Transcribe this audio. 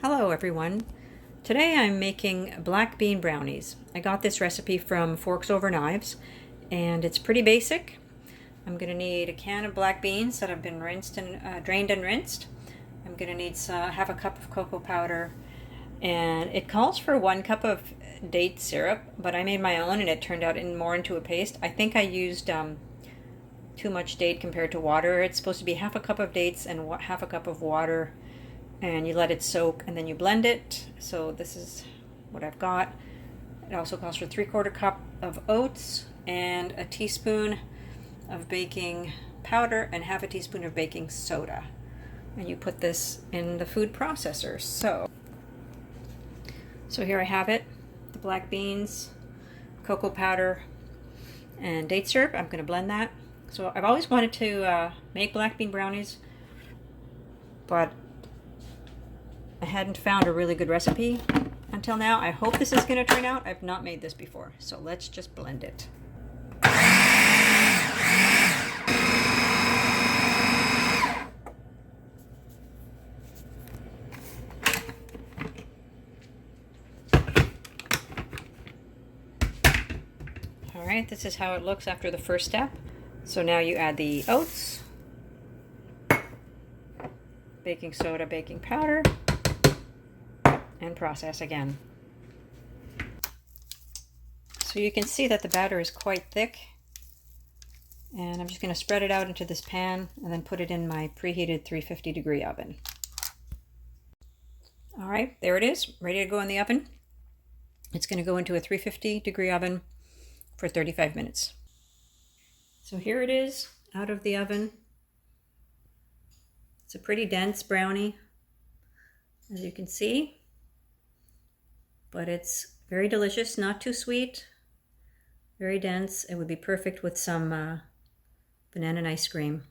Hello everyone. Today I'm making black bean brownies. I got this recipe from Forks Over Knives and it's pretty basic. I'm going to need a can of black beans that have been rinsed and drained and rinsed. I'm going to need half a cup of cocoa powder, and it calls for 1 cup of date syrup, but I made my own and it turned out more into a paste. I think I used too much date compared to water. It's supposed to be half a cup of dates and half a cup of water, and you let it soak and then you blend it. So this is what I've got. It also calls for 3/4 cup of oats and a teaspoon of baking powder and half a teaspoon of baking soda. And you put this in the food processor. So here I have it, the black beans, cocoa powder, and date syrup. I'm going to blend that. So I've always wanted to make black bean brownies, but I hadn't found a really good recipe until now. I hope this is going to turn out. I've not made this before, so let's just blend it. All right, this is how it looks after the first step. So now you add the oats, baking soda, baking powder, and process again. So you can see that the batter is quite thick, and I'm just going to spread it out into this pan and then put it in my preheated 350-degree oven. All right, there it is, ready to go in the oven. It's going to go into a 350-degree oven for 35 minutes. So here it is out of the oven. It's a pretty dense brownie, as you can see, but it's very delicious, not too sweet, very dense. It would be perfect with some banana ice cream.